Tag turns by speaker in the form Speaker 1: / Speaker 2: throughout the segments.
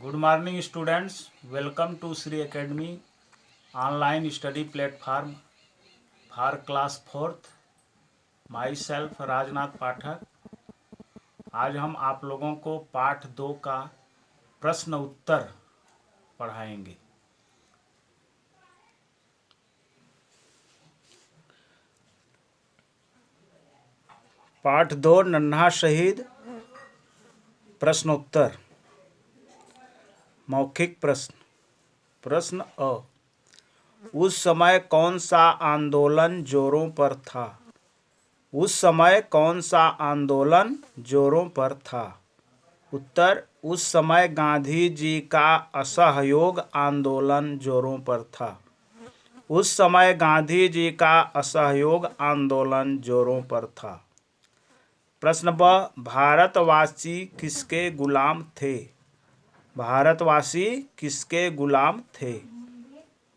Speaker 1: Good morning students, welcome to Sri Academy online study platform for class 4th. Myself Rajnath पाठक। आज हम आप लोगों को पाठ 2 का प्रश्न उत्तर पढ़ाएंगे। पाठ 2 नन्हा शहीद प्रश्नोत्तर। मौखिक प्रश्न। प्रश्न अ, उस समय कौन सा आंदोलन जोरों पर था? उस समय कौन सा आंदोलन जोरों पर था? उत्तर, उस समय गांधी जी का असहयोग आंदोलन जोरों पर था। उस समय गांधी जी का असहयोग आंदोलन जोरों पर था। प्रश्न ब, भारतवासी किसके गुलाम थे? भारतवासी किसके गुलाम थे?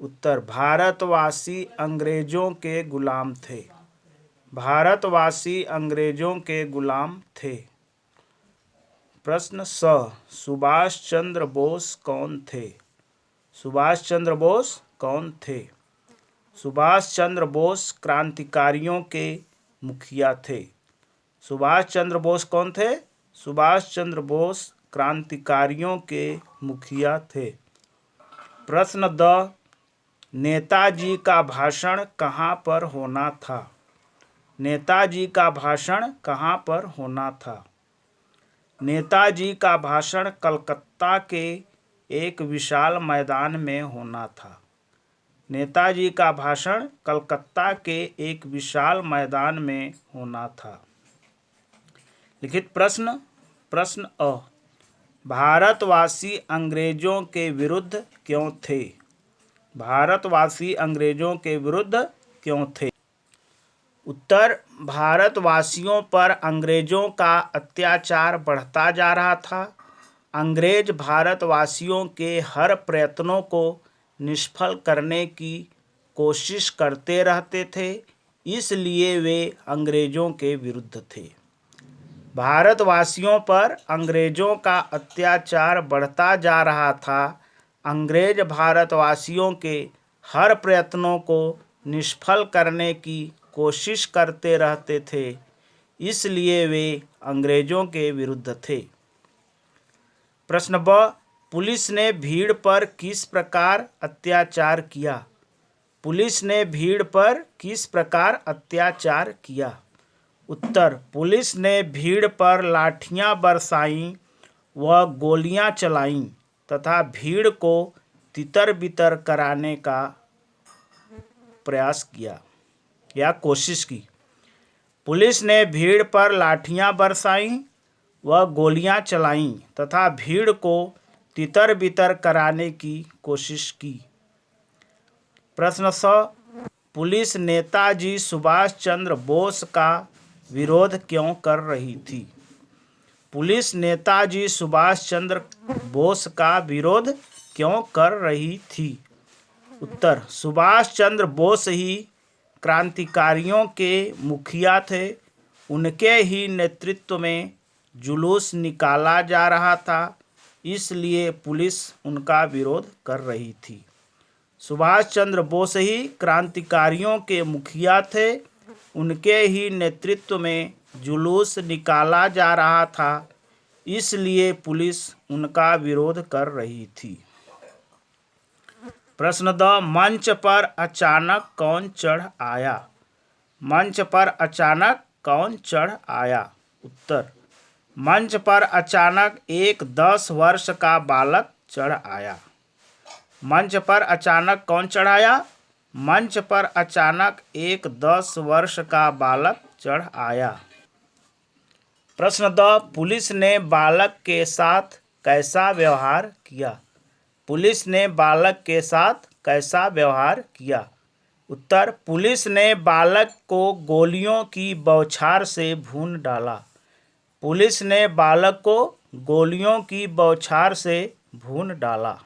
Speaker 1: उत्तर, भारतवासी अंग्रेजों के गुलाम थे। भारतवासी अंग्रेजों के गुलाम थे। प्रश्न स, सुभाष चंद्र बोस कौन थे? सुभाष चंद्र बोस कौन थे? सुभाष चंद्र बोस क्रांतिकारियों के मुखिया थे। सुभाष चंद्र बोस कौन थे? सुभाष चंद्र बोस क्रांतिकारियों के मुखिया थे। प्रश्न द, नेताजी का भाषण कहाँ पर होना था? नेताजी का भाषण कहाँ पर होना था? नेताजी का भाषण कलकत्ता के एक विशाल मैदान में होना था। नेताजी का भाषण कलकत्ता के एक विशाल मैदान में होना था। लिखित प्रश्न। प्रश्न अ, भारतवासी अंग्रेजों के विरुद्ध क्यों थे? भारतवासी अंग्रेजों के विरुद्ध क्यों थे? उत्तर, भारतवासियों पर अंग्रेजों का अत्याचार बढ़ता जा रहा था। अंग्रेज भारतवासियों के हर प्रयत्नों को निष्फल करने की कोशिश करते रहते थे, इसलिए वे अंग्रेजों के विरुद्ध थे। भारतवासियों पर अंग्रेजों का अत्याचार बढ़ता जा रहा था। अंग्रेज भारतवासियों के हर प्रयत्नों को निष्फल करने की कोशिश करते रहते थे, इसलिए वे अंग्रेजों के विरुद्ध थे। प्रश्न ब, पुलिस ने भीड़ पर किस प्रकार अत्याचार किया? पुलिस ने भीड़ पर किस प्रकार अत्याचार किया? उत्तर, पुलिस ने भीड़ पर लाठियां बरसाईं व गोलियां चलाईं तथा भीड़ को तितर-बितर कराने का प्रयास किया या कोशिश की। पुलिस ने भीड़ पर लाठियां बरसाईं व गोलियां चलाईं तथा भीड़ को तितर-बितर कराने की कोशिश की। प्रश्न स, पुलिस नेताजी सुभाष चंद्र बोस का विरोध क्यों कर रही थी? पुलिस नेताजी सुभाष चंद्र बोस का विरोध क्यों कर रही थी? उत्तर, सुभाष चंद्र बोस ही क्रांतिकारियों के मुखिया थे। उनके ही नेतृत्व में जुलूस निकाला जा रहा था, इसलिए पुलिस उनका विरोध कर रही थी। सुभाष चंद्र बोस ही क्रांतिकारियों के मुखिया थे। उनके ही नेतृत्व में जुलूस निकाला जा रहा था, इसलिए पुलिस उनका विरोध कर रही थी। प्रश्न द, मंच पर अचानक कौन चढ़ आया? मंच पर अचानक कौन चढ़ आया? उत्तर, मंच पर अचानक एक 10 वर्ष का बालक चढ़ आया। मंच पर अचानक कौन चढ़ आया? मंच पर अचानक एक 10 वर्ष का बालक चढ़ आया। प्रश्न द, पुलिस ने बालक के साथ कैसा व्यवहार किया? पुलिस ने बालक के साथ कैसा व्यवहार किया? उत्तर, पुलिस ने बालक को गोलियों की बौछार से भून डाला। पुलिस ने बालक को गोलियों की बौछार से भून डाला।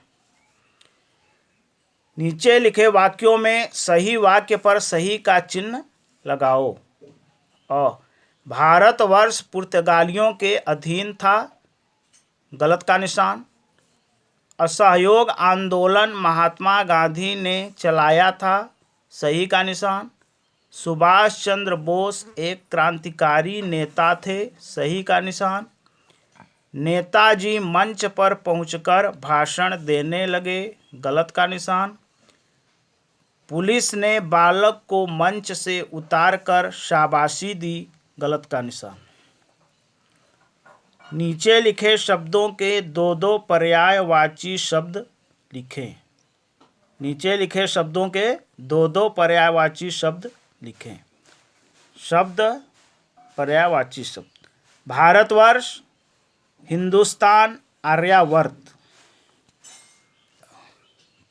Speaker 1: नीचे लिखे वाक्यों में सही वाक्य पर सही का चिन्ह लगाओ। अ, भारतवर्ष पुर्तगालियों के अधीन था, गलत का निशान। असहयोग आंदोलन महात्मा गांधी ने चलाया था, सही का निशान। सुभाष चंद्र बोस एक क्रांतिकारी नेता थे, सही का निशान। नेताजी मंच पर पहुंचकर भाषण देने लगे, गलत का निशान। पुलिस ने बालक को मंच से उतारकर शाबाशी दी, गलत का निशान। नीचे लिखे शब्दों के दो दो पर्यायवाची शब्द लिखें। नीचे लिखे शब्दों के दो दो पर्यायवाची शब्द लिखें। शब्द पर्यायवाची शब्द: भारतवर्ष, हिंदुस्तान, आर्यावर्त।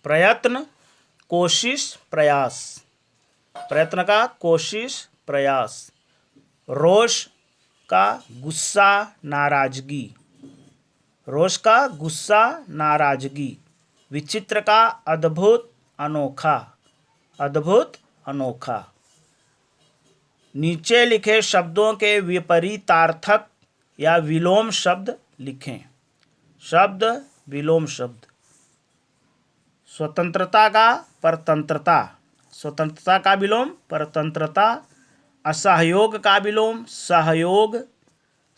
Speaker 1: प्रयत्न, कोशिश, प्रयास। प्रयत्न का कोशिश, प्रयास। रोष का गुस्सा, नाराजगी। रोष का गुस्सा, नाराजगी। विचित्र का अद्भुत, अनोखा। अद्भुत, अनोखा। नीचे लिखे शब्दों के विपरीतार्थक या विलोम शब्द लिखें। शब्द विलोम शब्द: स्वतंत्रता का परतंत्रता। स्वतंत्रता का विलोम परतंत्रता। असहयोग का विलोम सहयोग।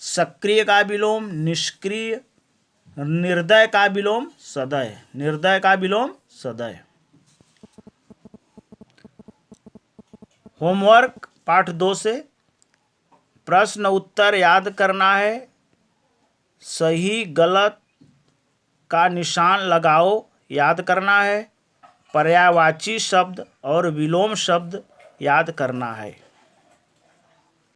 Speaker 1: सक्रिय का विलोम निष्क्रिय। निर्दय का विलोम सदय। निर्दय का विलोम सदय। होमवर्क पाठ 2 से प्रश्न उत्तर याद करना है। सही गलत का निशान लगाओ, याद करना है। पर्यायवाची शब्द और विलोम शब्द याद करना है।